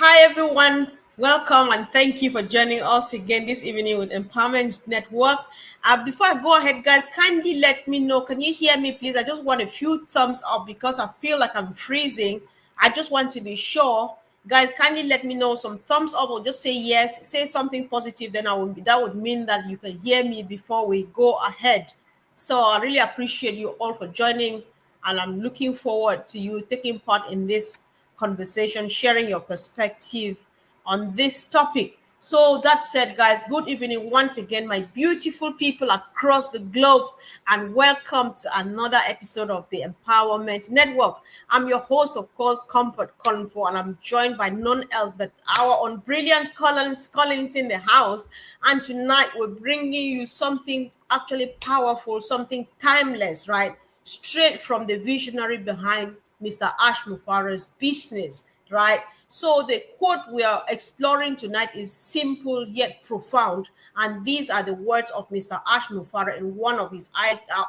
Hi, everyone. Welcome and thank you for joining us again this evening with Empowerment Network. Before I go ahead, guys, kindly let me know. Can you hear me, please? I just want a few thumbs up because I feel like I'm freezing. I just want to be sure. Guys, kindly let me know some thumbs up or just say yes, say something positive. Then that would mean that you can hear me before we go ahead. So I really appreciate you all for joining, and I'm looking forward to you taking part in this conversation, sharing your perspective on this topic. So that said, guys, good evening once again, my beautiful people across the globe, and welcome to another episode of the Empowerment Network. I'm your host, of course, Comfort Confor, and I'm joined by none else but our own brilliant Collins in the house. And tonight we're bringing you something actually powerful, something timeless, right? Straight from the visionary behind Mr. Ash Mufareh's business, right? So the quote we are exploring tonight is simple yet profound, and these are the words of Mr. Ash Mufareh in one of his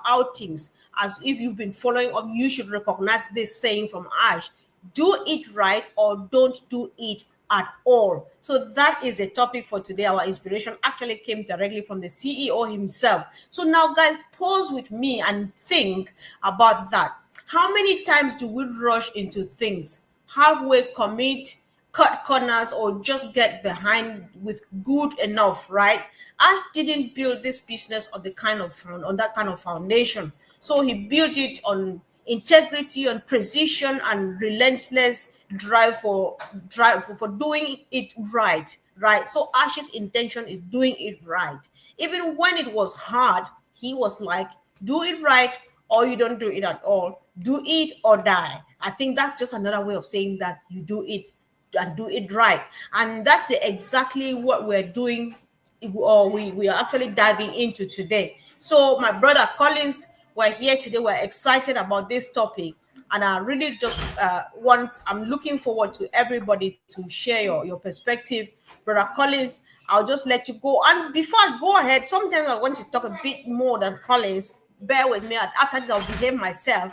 outings. As if you've been following up, you should recognize this saying from Ash: "Do it right or don't do it at all." So that is a topic for today. Our inspiration actually came directly from the CEO himself. So now, guys, pause with me and think about that. How many times do we rush into things, halfway commit, cut corners, or just get behind with good enough, right? Ash didn't build this business on that kind of foundation. So he built it on integrity, on precision, and relentless drive for doing it right. Right. So Ash's intention is doing it right. Even when it was hard, he was like, do it right or you don't do it at all. Do it or die. I think that's just another way of saying that you do it and do it right. And that's exactly what we're doing, or we are actually diving into today. So, my brother Collins, we're here today. We're excited about this topic. And I really just I'm looking forward to everybody to share your perspective. Brother Collins, I'll just let you go. And before I go ahead, sometimes I want to talk a bit more than Collins. Bear with me. After this, I'll behave myself.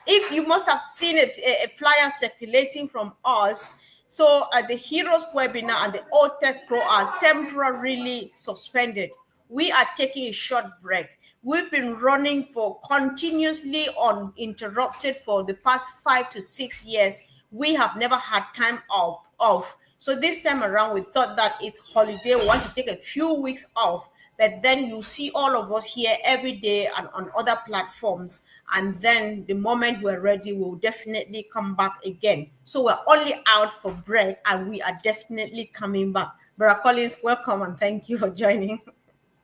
If you must have seen a flyer circulating from us, so the Heroes webinar and the All Tech Pro are temporarily suspended. We are taking a short break. We've been running for continuously uninterrupted for the past 5 to 6 years. We have never had time off. So this time around, we thought that it's holiday. We want to take a few weeks off, but then you see all of us here every day and on other platforms. And then the moment we're ready, we'll definitely come back again. So we're only out for break and we are definitely coming back. Brother Collins, welcome and thank you for joining.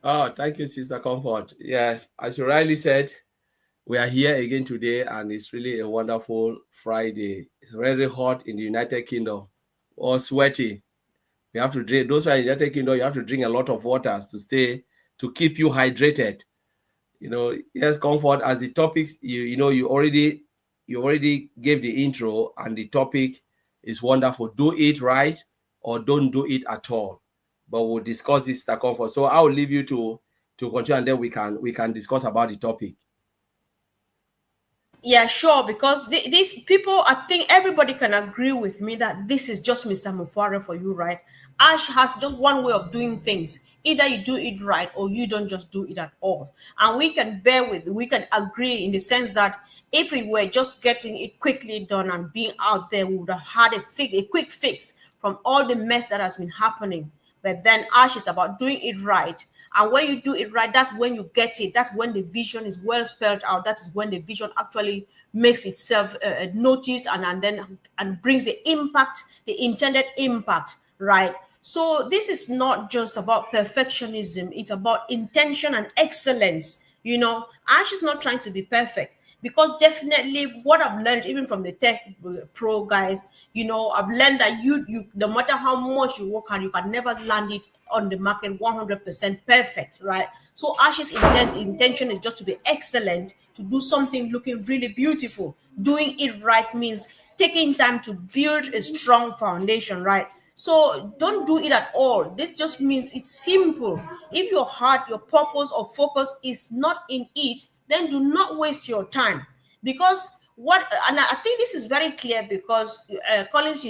Oh, thank you, Sister Comfort. Yeah, as you rightly said, we are here again today, and it's really a wonderful Friday. It's very hot in the United Kingdom, or sweaty. You have to drink. Those who are in the United Kingdom, you have to drink a lot of water to keep you hydrated. Yes, Comfort. As the topics, you already gave the intro, and the topic is wonderful. Do it right or don't do it at all. But we'll discuss this, Sister Comfort. So I'll leave you to continue, and then we can discuss about the topic. Yeah, sure. Because these people, I think everybody can agree with me that this is just Mr. Mufareh for you, right? Ash has just one way of doing things. Either you do it right or you don't just do it at all. And we can agree in the sense that if we were just getting it quickly done and being out there, we would have had a quick fix from all the mess that has been happening. But then Ash is about doing it right. And when you do it right, that's when you get it. That's when the vision is well spelled out. That is when the vision actually makes itself noticed and brings the impact, the intended impact, right? So this is not just about perfectionism. It's about intention and excellence. Ash is not trying to be perfect, because definitely what I've learned even from the tech pro guys, I've learned that you no matter how much you work hard, you can never land it on the market 100% perfect, right? So Ash's intention is just to be excellent, to do something looking really beautiful. Doing it right means taking time to build a strong foundation, right? So don't do it at all. This just means it's simple. If your heart, your purpose or focus is not in it, then do not waste your time. Because what, and I think this is very clear because Collins,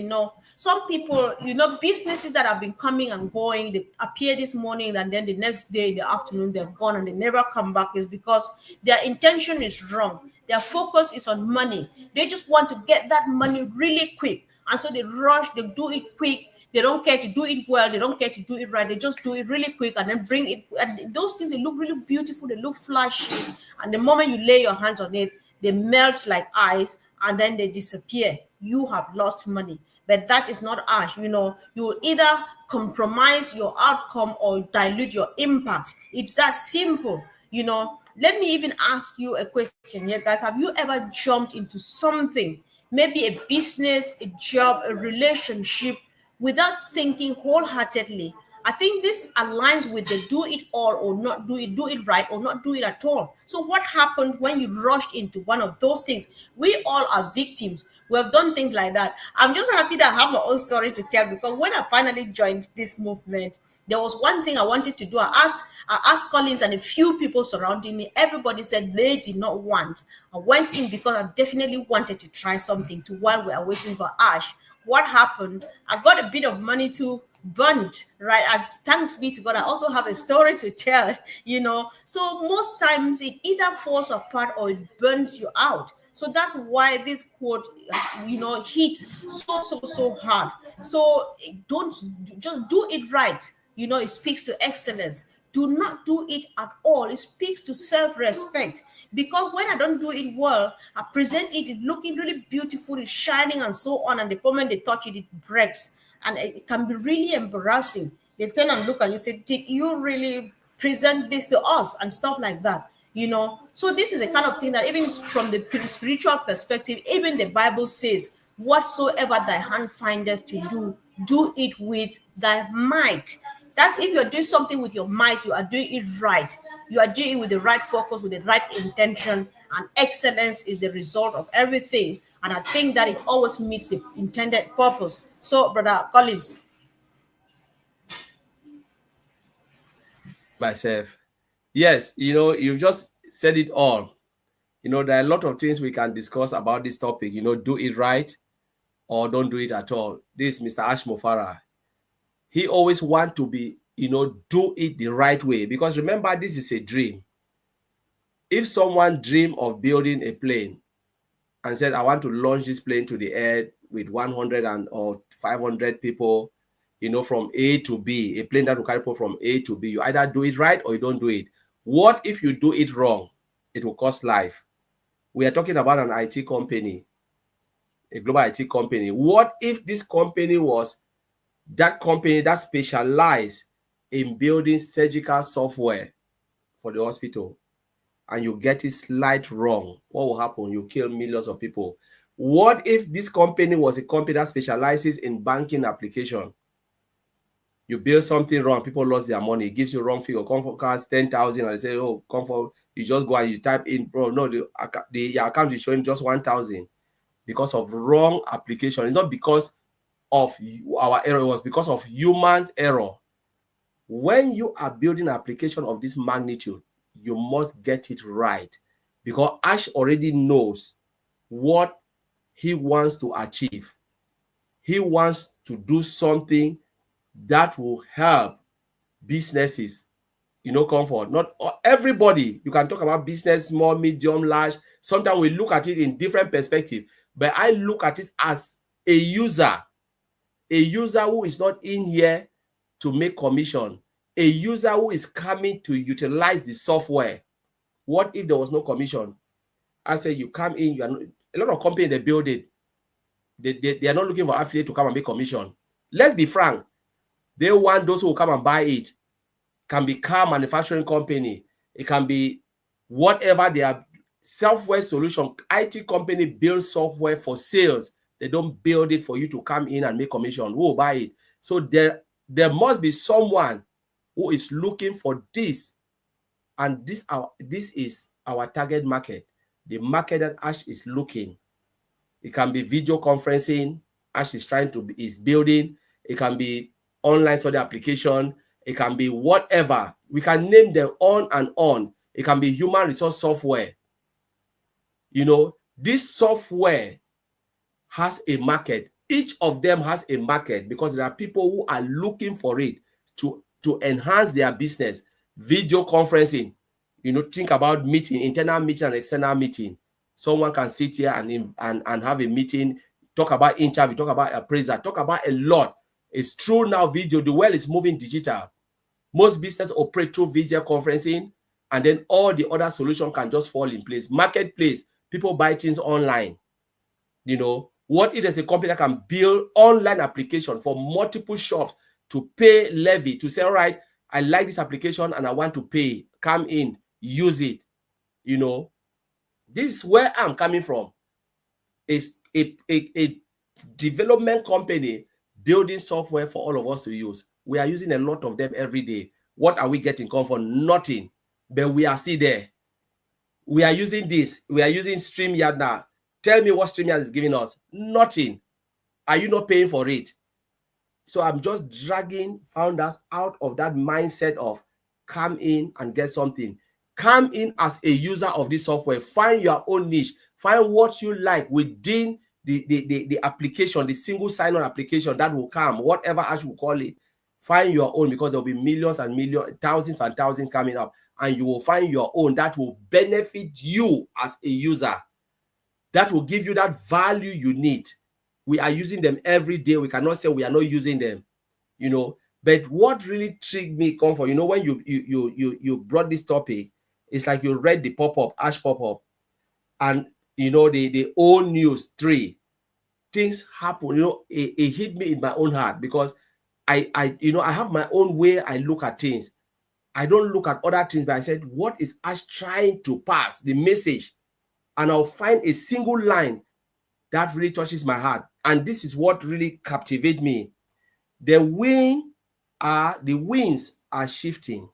some people, businesses that have been coming and going, they appear this morning and then the next day in the afternoon they're gone and they never come back, is because their intention is wrong. Their focus is on money. They just want to get that money really quick, and so they rush, they do it quick. They don't care to do it well. They don't care to do it right. They just do it really quick and then bring it. And those things, they look really beautiful. They look flashy. And the moment you lay your hands on it, they melt like ice and then they disappear. You have lost money. But that is not Ash. You will either compromise your outcome or dilute your impact. It's that simple. Let me even ask you a question here, guys. Have you ever jumped into something, maybe a business, a job, a relationship, without thinking wholeheartedly? I think this aligns with the do it all or not do it right or not do it at all. So what happened when you rushed into one of those things? We all are victims. We have done things like that. I'm just happy that I have my own story to tell, because when I finally joined this movement, there was one thing I wanted to do. I asked Collins and a few people surrounding me. Everybody said they did not want. I went in because I definitely wanted to try something to while we are waiting for Ash. What happened? I got a bit of money to burnt, right? And thanks be to God, I also have a story to tell. So most times it either falls apart or it burns you out. So that's why this quote, hits so hard. So don't just do it right. It speaks to excellence. Do not do it at all. It speaks to self-respect. Because when I don't do it well, I present it looking really beautiful, it's shining and so on. And the moment they touch it, it breaks. And it can be really embarrassing. They turn and look and you say, did you really present this to us? And stuff like that. So this is the kind of thing that even from the spiritual perspective, even the Bible says, whatsoever thy hand findeth to do it with thy might. That if you're doing something with your might, you are doing it right. You are doing it with the right focus, with the right intention, and excellence is the result of everything. And I think that it always meets the intended purpose. So, Brother Collins. Myself. Yes, you've just said it all. There are a lot of things we can discuss about this topic. Do it right or don't do it at all. This is Mr. Ash Mufareh. He always want to be, do it the right way, because remember, this is a dream. If someone dream of building a plane and said, I want to launch this plane to the air with 100 or 500 people, from A to B, a plane that will carry people from A to B, you either do it right or you don't do it. What if you do it wrong? It will cost life. We are talking about an IT company, a global IT company. What if this company was that company that specialized in building surgical software for the hospital, and you get it slight wrong? What will happen? You kill millions of people. What if this company was a company that specializes in banking application? You build something wrong, people lost their money. It gives you wrong figure. Comfort costs 10,000, and they say, oh, Comfort, you just go and you type in, bro, no, the account is showing just 1,000 because of wrong application. It's not because of our error, it was because of humans' error. When you are building an application of this magnitude, you must get it right, because Ash already knows what he wants to achieve. He wants to do something that will help businesses, Comfort. Not everybody, you can talk about business, small, medium, large. Sometimes we look at it in different perspective, but I look at it as a user who is not in here to make commission, a user who is coming to utilize the software. What if there was no commission? I say you come in, a lot of companies, they build it. They are not looking for affiliate to come and make commission. Let's be frank. They want those who will come and buy it. Can be car manufacturing company. It can be whatever they are. Software solution. IT company builds software for sales. They don't build it for you to come in and make commission. Who will buy it? So there must be someone who is looking for this. And this is our target market. The market that Ash is looking. It can be video conferencing. Ash is building. It can be online study application. It can be whatever. We can name them on and on. It can be human resource software. This software has a market. Each of them has a market because there are people who are looking for it to enhance their business. Video conferencing, think about meeting, internal meeting and external meeting. Someone can sit here and have a meeting, talk about interview, talk about appraiser, talk about a lot. It's true now, video, the world is moving digital. Most businesses operate through video conferencing, and then all the other solutions can just fall in place. Marketplace, people buy things online. What if there's a company that can build online application for multiple shops to pay levy, to say, all right, I like this application and I want to pay, come in, use it. This is where I'm coming from. It's a development company building software for all of us to use. We are using a lot of them every day. What are we getting comfort? Nothing. But we are still there. We are using this. We are using StreamYard now. Tell me what StreamYard is giving us. Nothing. Are you not paying for it? So I'm just dragging founders out of that mindset of come in and get something. Come in as a user of this software. Find your own niche. Find what you like within the application, the single sign-on application that will come, whatever Ash will call it. Find your own, because there will be millions and millions, thousands and thousands coming up, and you will find your own that will benefit you as a user. That will give you that value you need. We are using them every day. We cannot say we are not using them, But what really triggered me, comfort, when you brought this topic, it's like you read the pop-up, Ash pop-up, and the old news 3 things happen. It hit me in my own heart, because I have my own way I look at things. I don't look at other things, but I said, what is Ash trying to pass, the message? And I'll find a single line that really touches my heart. And this is what really captivates me. The winds are shifting.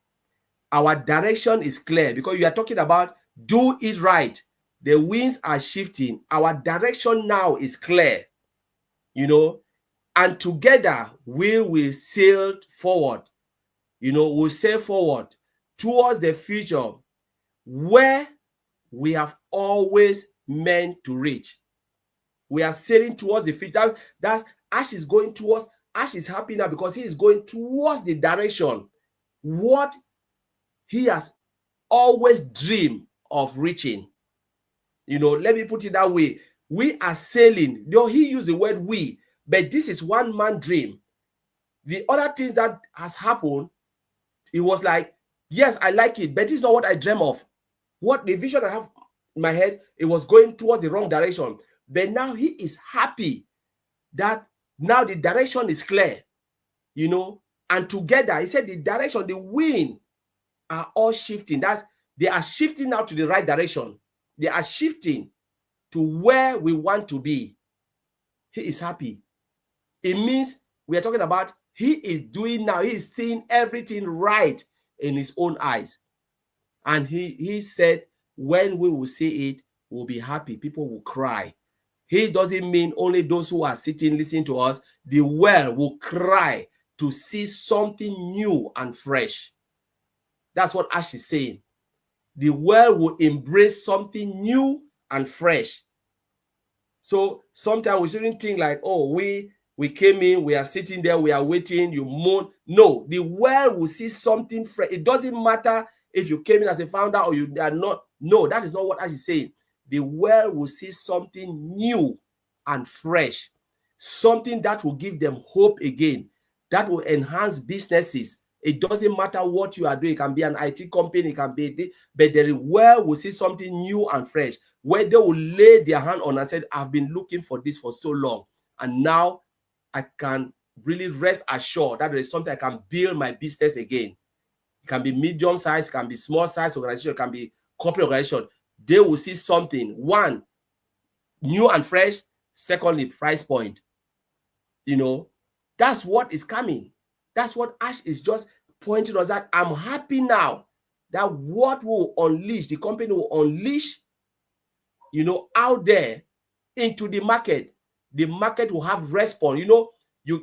Our direction is clear, because you are talking about do it right. The winds are shifting. Our direction now is clear, and together we will sail forward. We'll sail forward towards the future where we have always meant to reach. We are sailing towards the future. That's Ash is going towards. Ash is happy now because he is going towards the direction what he has always dreamed of reaching. Let me put it that way. We are sailing. Though he used the word we, but this is one man dream. The other things that has happened, it was like, yes, I like it, but it's not what I dream of. What the vision I have in my head, it was going towards the wrong direction. But now he is happy that now the direction is clear, and together, he said the direction, the wind are all shifting. They are shifting now to the right direction. They are shifting to where we want to be. He is happy. It means we are talking about he is doing now, he is seeing everything right in his own eyes. And he said, when we will see it, we'll be happy. People will cry. He doesn't mean only those who are sitting listening to us. The world will cry to see something new and fresh. That's what Ash is saying. The world will embrace something new and fresh. So sometimes we shouldn't think like, oh, we came in, we are sitting there, we are waiting, you moan. No, the world will see something fresh. It doesn't matter if you came in as a founder or you are not. No, that is not what Ash is saying. The world will see something new and fresh, something that will give them hope again, that will enhance businesses. It doesn't matter what you are doing. It can be an IT company, it can be, but the world will see something new and fresh, where they will lay their hand on and say, I've been looking for this for so long, and now I can really rest assured that there is something I can build my business again. It can be medium size, it can be small size organization, it can be corporate organization. They will see something, one, new and fresh, secondly, price point. That's what is coming. That's what Ash is just pointing us at. I'm happy now that what will unleash, the company will unleash, out there into the market. The market will have response.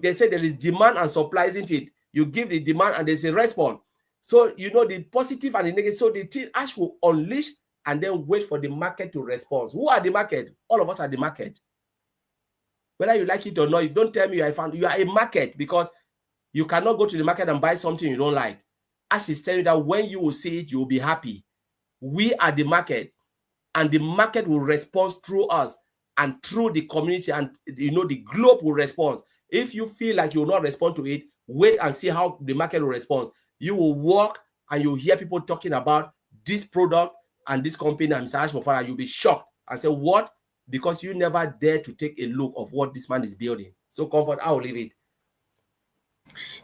They say there is demand and supply, isn't it? You give the demand and there's a response. So, the positive and the negative. So the thing Ash will unleash and then wait for the market to respond. Who are the market? All of us are the market. Whether you like it or not, you don't tell me you are a market, because you cannot go to the market and buy something you don't like. Ash is telling you that when you will see it, you will be happy. We are the market, and the market will respond through us and through the community, and the globe will respond. If you feel like you will not respond to it, wait and see how the market will respond. You will walk and you'll hear people talking about this product and this company and Mr. Ash Mufareh. You'll be shocked and say, what? Because you never dare to take a look of what this man is building. So, Comfort, I will leave it.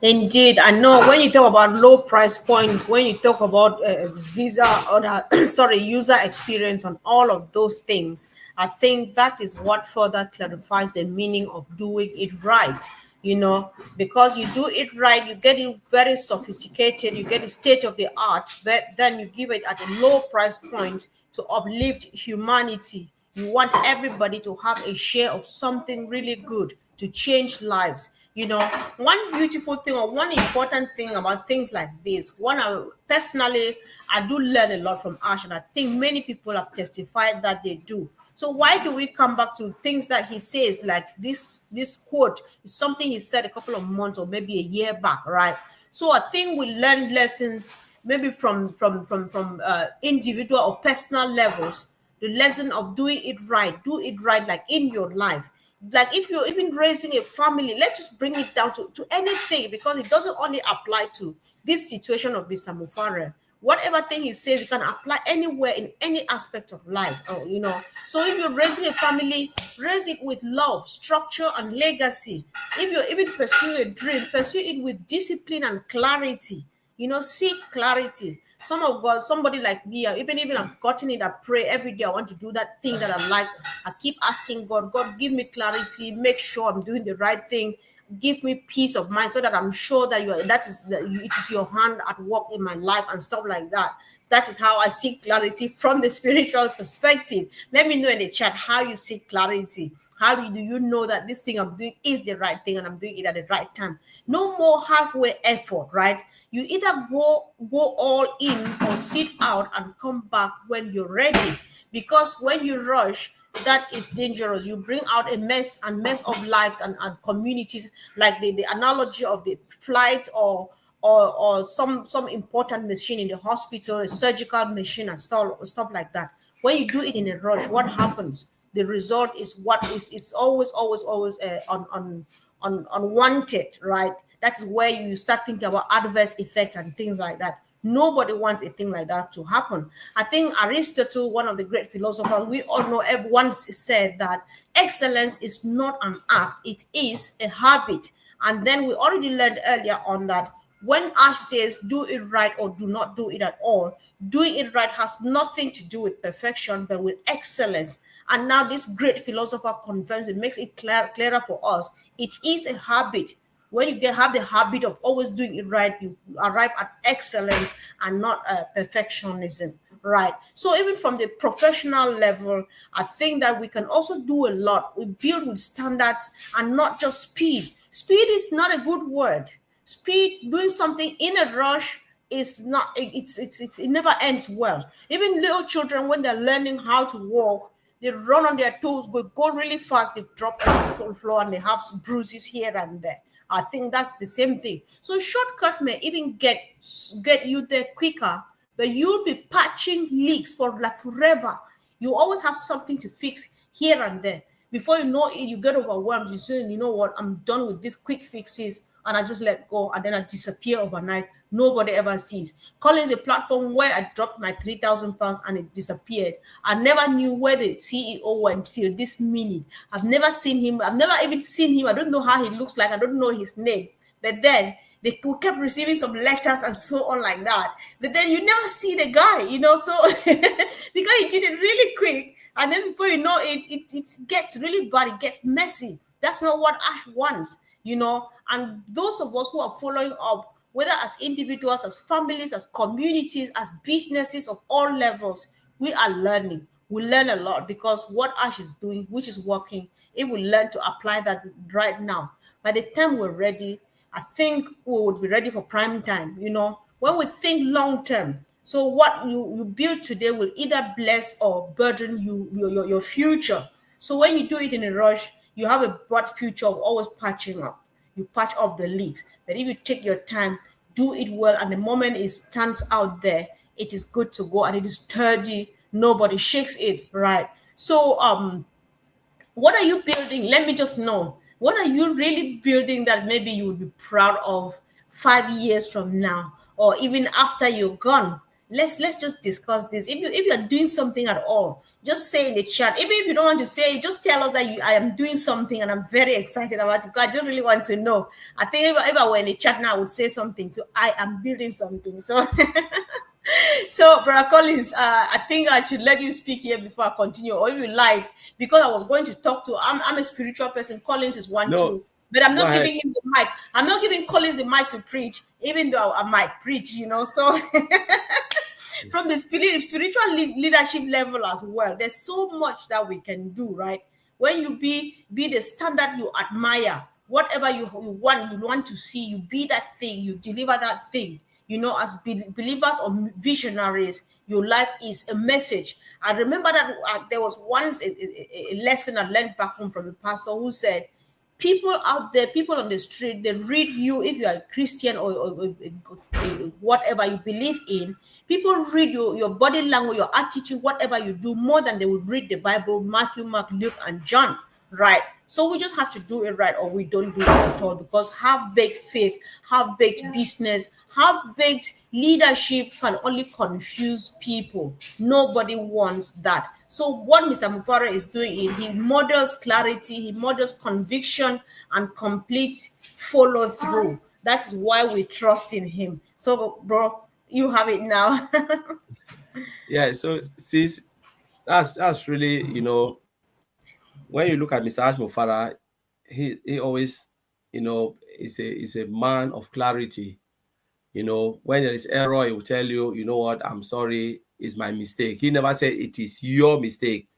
Indeed, I know when you talk about low price points, when you talk about visa or sorry, user experience and all of those things, I think that is what further clarifies the meaning of doing it right. Because you do it right, you get it very sophisticated, you get it state of the art, but then you give it at a low price point to uplift humanity. You want everybody to have a share of something really good to change lives. One beautiful thing or one important thing about things like this, personally, I do learn a lot from Ash, and I think many people have testified that they do. So why do we come back to things that he says, like this quote is something he said a couple of months or maybe a year back, right? So I think we learn lessons maybe from individual or personal levels. The lesson of doing it right, do it right, like in your life. Like if you're even raising a family, let's just bring it down to anything, because it doesn't only apply to this situation of Mr. Mufareh. Whatever thing he says, you can apply anywhere in any aspect of life. So if you're raising a family, raise it with love, structure, and legacy. If you're even pursuing a dream, pursue it with discipline and clarity. Seek clarity. Somebody like me, even I've gotten it, I pray every day. I want to do that thing that I like. I keep asking God, give me clarity, make sure I'm doing the right thing, give me peace of mind, so that I'm sure that it is your hand at work in my life and stuff like that. That is how I seek clarity from the spiritual perspective. Let me know in the chat how you seek clarity. How do you know that this thing I'm doing is the right thing and I'm doing it at the right time? No more halfway effort, right? You either go all in or sit out and come back when you're ready. Because when you rush, that is dangerous. You bring out a mess of lives and communities, like the analogy of the flight or some important machine in the hospital, a surgical machine and stuff like that. When you do it in a rush, what happens? The result is what is always unwanted, right? That's where you start thinking about adverse effects and things like that. Nobody wants a thing like that to happen. I think Aristotle, one of the great philosophers, we all know, once said that excellence is not an act, it is a habit. And then we already learned earlier on that when Ash says do it right or do not do it at all, doing it right has nothing to do with perfection, but with excellence. And now this great philosopher confirms it, makes it clearer for us. It is a habit. When you have the habit of always doing it right, you arrive at excellence and not perfectionism, right? So even from the professional level, I think that we can also do a lot. We build with standards and not just speed. Speed is not a good word. Speed, doing something in a rush, is not, it never ends well. Even little children, when they're learning how to walk, they run on their toes, go really fast, they drop on the floor and they have some bruises here and there. I think that's the same thing. So shortcuts may even get you there quicker, but you'll be patching leaks for like forever. You always have something to fix here and there. Before you know it, you get overwhelmed. You say, you know what, I'm done with these quick fixes, and I just let go, and then I disappear overnight. Nobody ever sees. Calling is a platform where I dropped my 3,000 pounds and it disappeared. I never knew where the CEO went till this minute. I've never seen him. I've never even seen him. I don't know how he looks like. I don't know his name. But then they kept receiving some letters and so on like that. But then you never see the guy, so because he did it really quick. And then before you know it, it gets really bad. It gets messy. That's not what Ash wants, And those of us who are following up, whether as individuals, as families, as communities, as businesses of all levels, we are learning. We learn a lot because what Ash is doing, which is working, if we learn to apply that right now, by the time we're ready, I think we would be ready for prime time. When we think long term, So what you build today will either bless or burden your future. So when you do it in a rush, you have a bad future of always patching up. You patch up the leaks. But if you take your time, do it well, and the moment it stands out there, it is good to go and it is sturdy. Nobody shakes it, right? So what are you building? Let me just know. What are you really building that maybe you would be proud of 5 years from now, or even after you're gone? Let's just discuss this. If you're doing something at all, just say in the chat. Even if you don't want to say it, just tell us that I am doing something and I'm very excited about it. Because I just really want to know. I think if I were in the chat now, I would say something too. I am building something. So so, Brother Collins, I think I should let you speak here before I continue, or if you like, because I was going to talk to. I'm a spiritual person. Collins is one No, too, but I'm go not ahead. giving him the mic. I'm not giving Collins the mic to preach, even though I might preach, So, from the spiritual leadership level as well, there's so much that we can do, right? When you be the standard you admire, whatever you want to see, you be that thing, you deliver that thing. As believers or visionaries, your life is a message. I remember that there was once a lesson I learned back home from a pastor who said, people out there, people on the street, they read you if you are a Christian or whatever you believe in. People read your body language, your attitude, whatever you do, more than they would read the Bible, Matthew, Mark, Luke, and John, right? So we just have to do it right, or we don't do it at all. Because half-baked faith, half-baked business, half-baked leadership can only confuse people. Nobody wants that. So what Mr. Mufareh is doing, he models clarity, he models conviction and complete follow through. That is why we trust in him. So, bro, you have it now. Yeah, so sis, that's really, when you look at Mr. Ash Mufareh, he always, is a man of clarity. When there is error, he will tell you, you know what, I'm sorry, it's my mistake. He never said it is your mistake.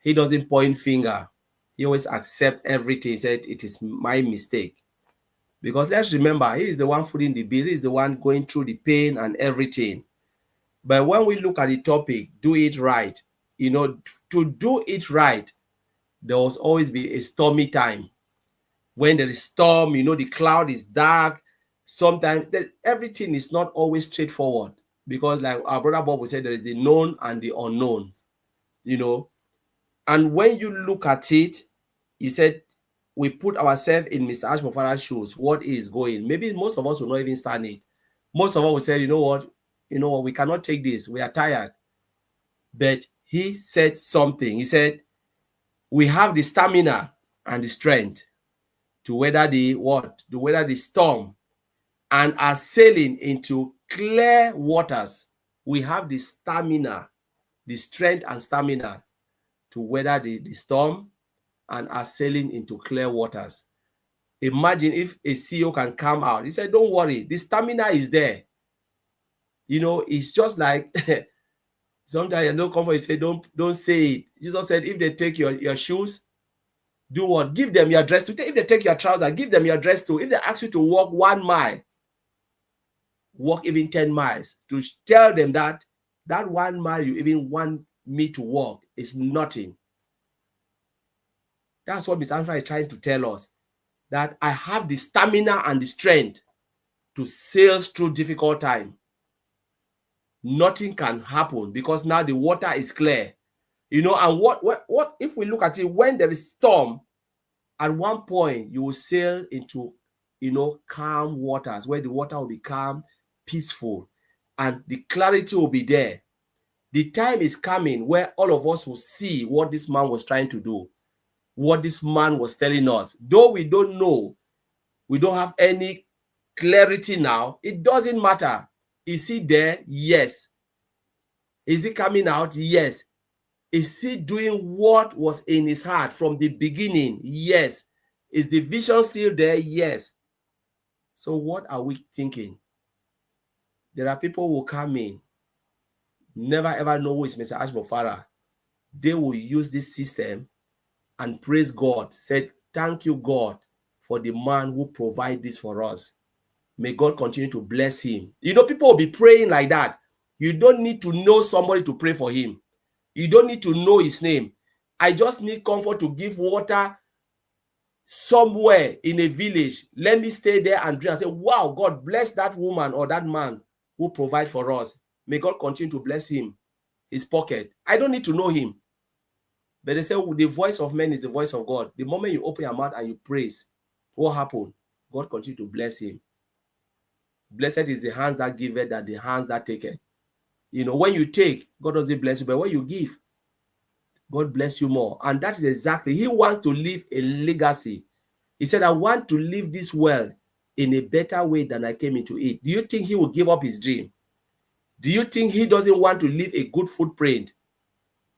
He doesn't point finger. He always accept everything. He said it is my mistake. Because let's remember, he is the one footing the bill. He is the one going through the pain and everything. But when we look at the topic, do it right. To do it right, there will always be a stormy time. When there is storm, the cloud is dark. Sometimes everything is not always straightforward, because like our brother Bob would say, there is the known and the unknown. And when you look at it, you said we put ourselves in Mr. Ash Mufareh's shoes. What is going? Maybe most of us will not even stand it. Most of us will say, we cannot take this. We are tired. But he said something. He said, we have the stamina and the strength to weather the storm, and are sailing into clear waters. We have the stamina, the strength and stamina to weather the storm, and are sailing into clear waters. Imagine if a CEO can come out. He said, don't worry, the stamina is there. It's just like sometimes you know comfort. He said, don't say it. Jesus said, if they take your shoes, do what? Give them your dress to take. If they take your trousers, give them your dress too. If they ask you to walk 1 mile, walk even 10 miles, to tell them that 1 mile you even want me to walk is nothing. That's what Mr. Alpha is trying to tell us, that I have the stamina and the strength to sail through difficult time. Nothing can happen because now the water is clear. And what if we look at it, when there is storm, at one point you will sail into calm waters, where the water will be calm, peaceful, and the clarity will be there. The time is coming where all of us will see what this man was trying to do, what this man was telling us. Though we don't know, we don't have any clarity now, it doesn't matter. Is he there? Yes. Is he coming out? Yes. Is he doing what was in his heart from the beginning? Yes. Is the vision still there? Yes. So what are we thinking? There are people who come in, never ever know who is Mr. Ash Mufareh. They will use this system and praise God, said, thank you, God, for the man who provided this for us. May God continue to bless him. People will be praying like that. You don't need to know somebody to pray for him. You don't need to know his name. I just need comfort to give water somewhere in a village. Let me stay there and drink and say, wow, God bless that woman or that man who provide for us. May God continue to bless him, his pocket. I don't need to know him. But they say the voice of men is the voice of God. The moment you open your mouth and you praise, what happened? God continue to bless him. Blessed is the hands that give it than the hands that take it. When you take, God doesn't bless you, but when you give, God bless you more. And that is exactly, he wants to leave a legacy. He said, I want to leave this world in a better way than I came into it. Do you think he will give up his dream? Do you think he doesn't want to leave a good footprint?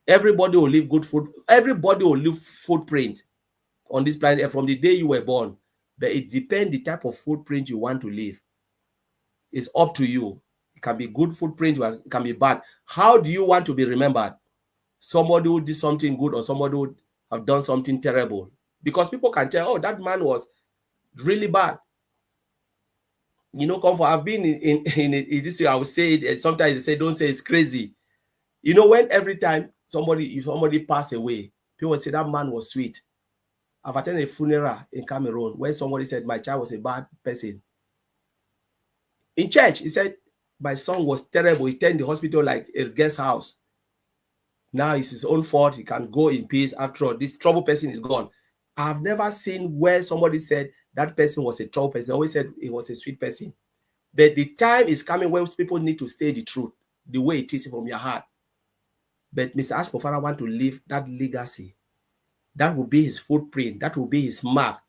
Everybody will leave good food. Everybody will leave footprint on this planet from the day you were born. But it depends the type of footprint you want to leave. It's up to you. It can be good footprint, it can be bad. How do you want to be remembered? Somebody who did something good or somebody who have done something terrible? Because people can tell, oh, that man was really bad. Comfort. I've been in this. I would say it. Sometimes they say, don't say it's crazy. When every time if somebody passed away, people say that man was sweet. I've attended a funeral in Cameroon where somebody said my child was a bad person. In church, he said my son was terrible. He turned the hospital like a guest house. Now it's his own fault. He can go in peace. After all, this trouble person is gone. I've never seen where somebody said that person was a trouble person. They always said he was a sweet person. But the time is coming when people need to say the truth, the way it is from your heart. But Mr. Ash Mufareh want to leave that legacy. That will be his footprint. That will be his mark.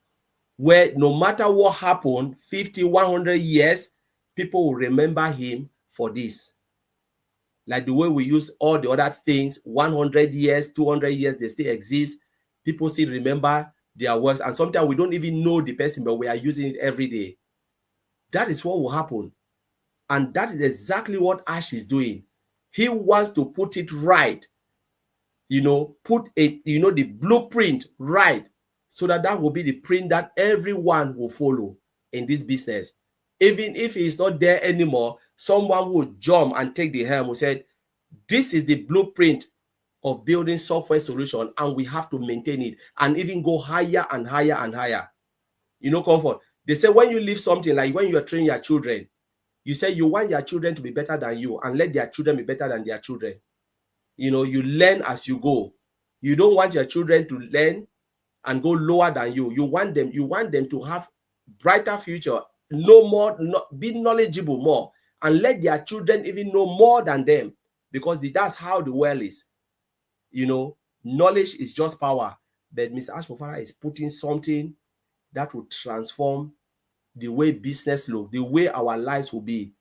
Where no matter what happened, 50, 100 years, people will remember him for this. Like the way we use all the other things, 100 years, 200 years, they still exist. People still remember their works. And sometimes we don't even know the person, but we are using it every day. That is what will happen. And that is exactly what Ash is doing. He wants to put it right. Put the blueprint right, so that will be the print that everyone will follow in this business. Even if he is not there anymore, someone will jump and take the helm, who said, this is the blueprint of building software solution, and we have to maintain it and even go higher and higher and higher. Comfort. They say when you leave something, like when you are training your children, you say you want your children to be better than you and let their children be better than their children. You learn as you go. You don't want your children to learn and go lower than you. You want them to have brighter future, know more, be knowledgeable more, and let their children even know more than them, because that's how the world is. Knowledge is just power. But Mr. Ash Mufareh is putting something that will transform the way business look, the way our lives will be.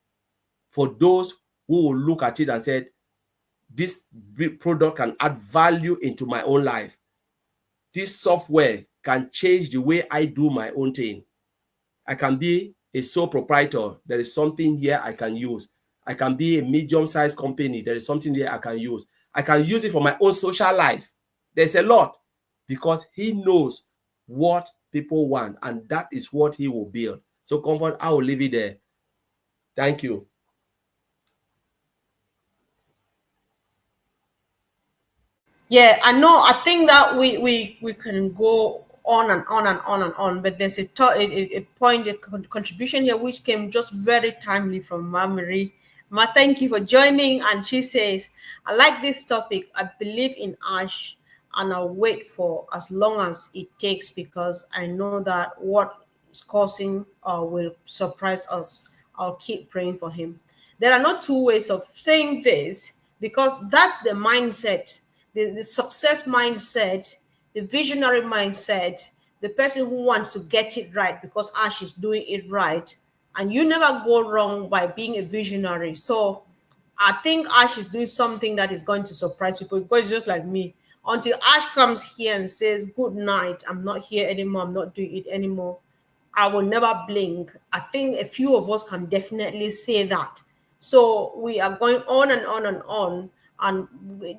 For those who will look at it and say, this product can add value into my own life. This software can change the way I do my own thing. I can be a sole proprietor. There is something here I can use. I can be a medium-sized company. There is something there I can use. I can use it for my own social life. There's a lot, because he knows what people want, and that is what he will build. So, Comfort, I will leave it there. Thank you. Yeah, I know. I think that we can go on and on and on and on, but there's a point, a contribution here which came just very timely from Ma Marie. Ma, thank you for joining. And she says, I like this topic. I believe in Ash, and I'll wait for as long as it takes, because I know that what is causing will surprise us. I'll keep praying for him. There are not two ways of saying this, because that's the mindset, the success mindset, the visionary mindset, the person who wants to get it right because Ash is doing it right. And you never go wrong by being a visionary. So I think Ash is doing something that is going to surprise people, because it's just like me. Until Ash comes here and says, good night, I'm not here anymore, I'm not doing it anymore, I will never blink. I think a few of us can definitely say that. So we are going on and on and on. And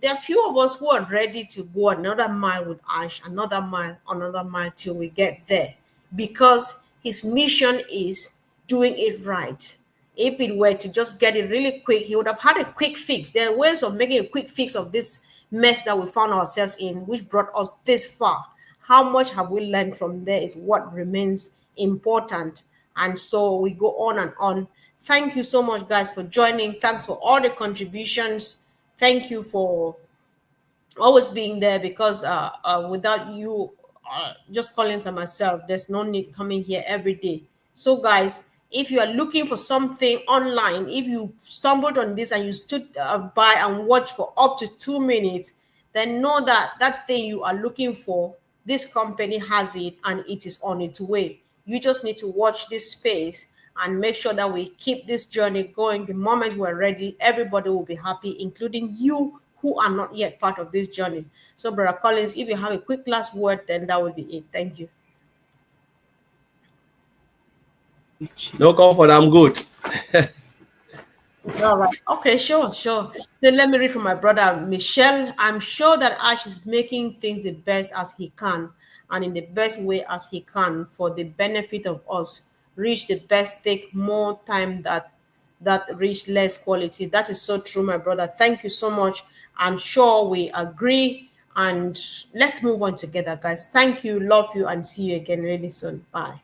there are few of us who are ready to go another mile with Ash, another mile till we get there. Because his mission is doing it right. If it were to just get it really quick, he would have had a quick fix. There are ways of making a quick fix of this mess that we found ourselves in, which brought us this far. How much have we learned from there is what remains important. And so we go on and on. Thank you so much, guys, for joining. Thanks for all the contributions. Thank you for always being there, because without you just calling to myself, there's no need coming here every day. So guys, if you are looking for something online, if you stumbled on this and you stood by and watched for up to 2 minutes, then know that that thing you are looking for, this company has it and it is on its way. You just need to watch this space and make sure that we keep this journey going. The moment we're ready, everybody will be happy, including you who are not yet part of this journey. So, Brother Collins, if you have a quick last word, then that would be it. Thank you. No comfort, I'm good. All right. Okay, sure, sure. So let me read from my brother Michelle. I'm sure that Ash is making things the best as he can and in the best way as he can for the benefit of us. Reach the best take more time that reach less quality. That is so true, my brother. Thank you so much. I'm sure we agree, and let's move on together, guys. Thank you, love you, and see you again really soon. Bye.